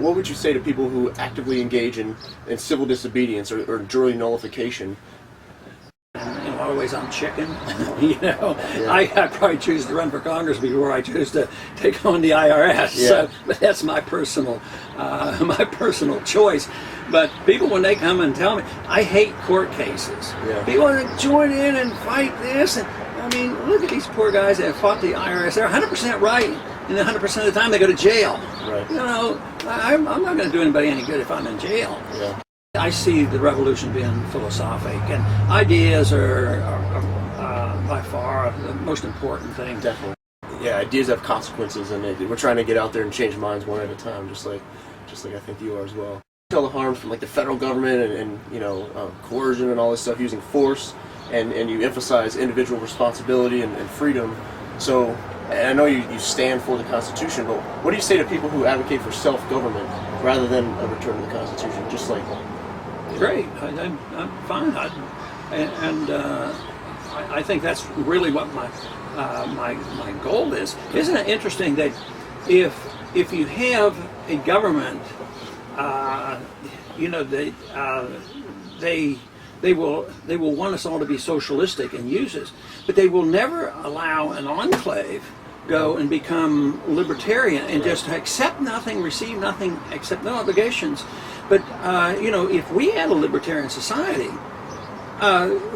What would you say to people who actively engage in civil disobedience or jury nullification? In a lot of ways, I'm chicken. I probably choose to run for Congress before I choose to take on the IRS. Yeah. So, but that's my personal choice. But people, when they come and tell me, I hate court cases. Yeah. People want to join in and fight this, and I mean, look at these poor guys that have fought the IRS. They're 100% right, and 100% of the time they go to jail. Right. I'm not going to do anybody any good if I'm in jail. Yeah. I see the revolution being philosophic, and ideas are by far the most important thing. Definitely. Yeah, ideas have consequences, and we're trying to get out there and change minds one at a time, just like I think you are as well. Tell the harms from like the federal government and coercion and all this stuff, using force, and you emphasize individual responsibility and freedom. So, and I know you stand for the Constitution, but what do you say to people who advocate for self-government rather than a return to the Constitution? Just like, great, I'm fine, I think that's really what my goal is. Isn't it interesting that if you have a government, they will want us all to be socialistic and use us, but they will never allow an enclave go and become libertarian and just accept nothing, receive nothing, accept no obligations. But if we had a libertarian society,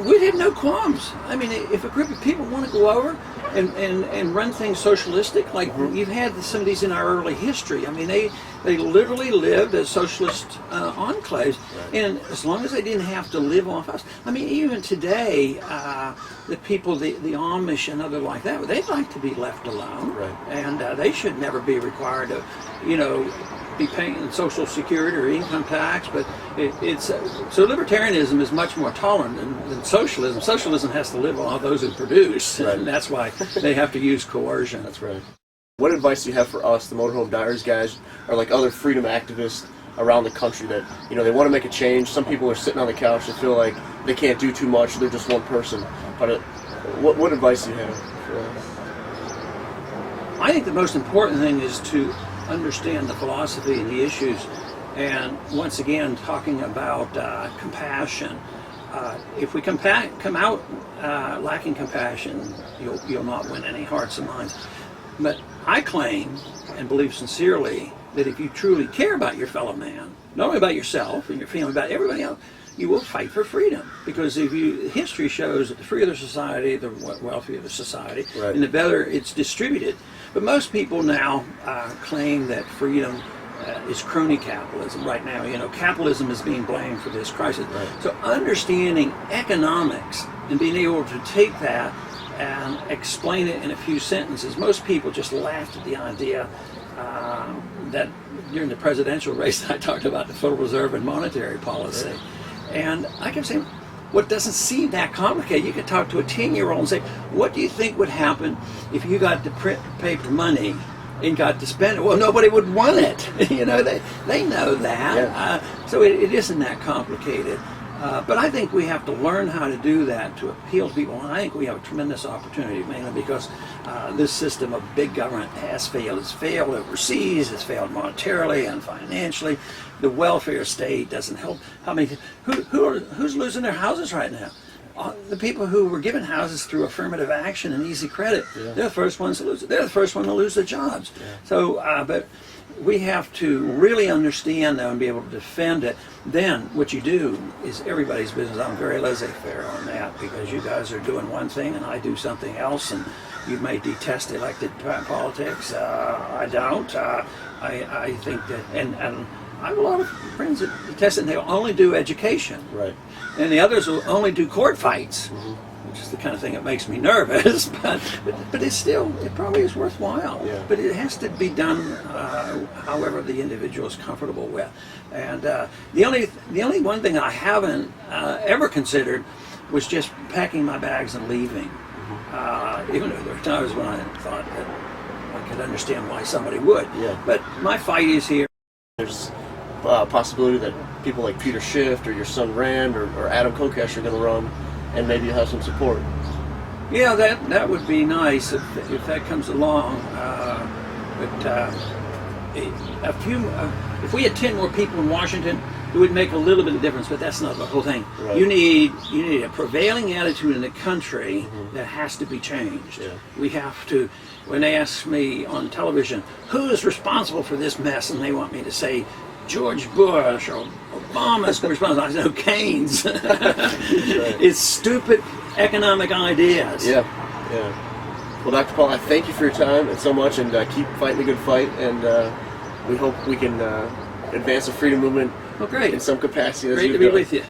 we'd have no qualms. I mean, if a group of people want to go over and run things socialistic, like you've had some of these in our early history. I mean, they literally lived as socialist enclaves, and as long as they didn't have to live off us. I mean, even today, the people, the Amish and other like that, they'd like to be left alone, and they should never be required to, be paying Social Security or income tax. But so libertarianism is much more tolerant than socialism. Socialism has to live off those who produce, and that's why they have to use coercion. That's right. What advice do you have for us, the Motorhome Diaries guys, or like other freedom activists around the country that, they want to make a change? Some people are sitting on the couch and feel like they can't do too much, they're just one person. But what advice do you have for us? I think the most important thing is to understand the philosophy and the issues, and once again talking about compassion. If we come out lacking compassion, you'll not win any hearts and minds. But I claim and believe sincerely that if you truly care about your fellow man, not only about yourself and your family, about everybody else, you will fight for freedom. Because history shows that the freer the society, the wealthier the society, and the better it's distributed. But most people now claim that freedom is crony capitalism. Right now, capitalism is being blamed for this crisis. So understanding economics and being able to take that and explain it in a few sentences. Most people just laughed at the idea that during the presidential race I talked about the Federal Reserve and monetary policy. And I kept saying, what doesn't seem that complicated? You could talk to a 10-year-old and say, what do you think would happen if you got to print paper money and got to spend it? Well, nobody would want it. They know that. So it isn't that complicated. But I think we have to learn how to do that to appeal to people. And I think we have a tremendous opportunity, mainly because this system of big government has failed. It's failed overseas. It's failed monetarily and financially. The welfare state doesn't help. Who's losing their houses right now? The people who were given houses through affirmative action and easy credit, they're the first ones to lose it. They're the first one to lose their jobs. So, but we have to really understand, though, and be able to defend it. Then what you do is everybody's business. I'm very laissez-faire on that, because you guys are doing one thing and I do something else, and you may detest elected politics. I don't. I think that, and I have a lot of friends that detest it, and they'll only do education. And the others will only do court fights, which is the kind of thing that makes me nervous. But it's still, it probably is worthwhile. But it has to be done however the individual is comfortable with. And the only one thing I haven't ever considered was just packing my bags and leaving. Even though there are times when I thought that I could understand why somebody would. But my fight is here. There's a possibility that people like Peter Schiff or your son Rand or Adam Kokesh are going to run, and maybe you'll have some support. Yeah, that would be nice if that comes along. But a if we had 10 more people in Washington, it would make a little bit of difference, but that's not the whole thing. Right. You need a prevailing attitude in the country that has to be changed. Yeah. We have to. When they ask me on television, who is responsible for this mess, and they want me to say George Bush or Obama's responsible, I say, no, Keynes. It's stupid economic ideas. Yeah, yeah. Well, Dr. Paul, I thank you for your time and so much, and keep fighting the good fight, and we hope we can advance the freedom movement Oh, great. in some capacity. As Great you've to be done. with you.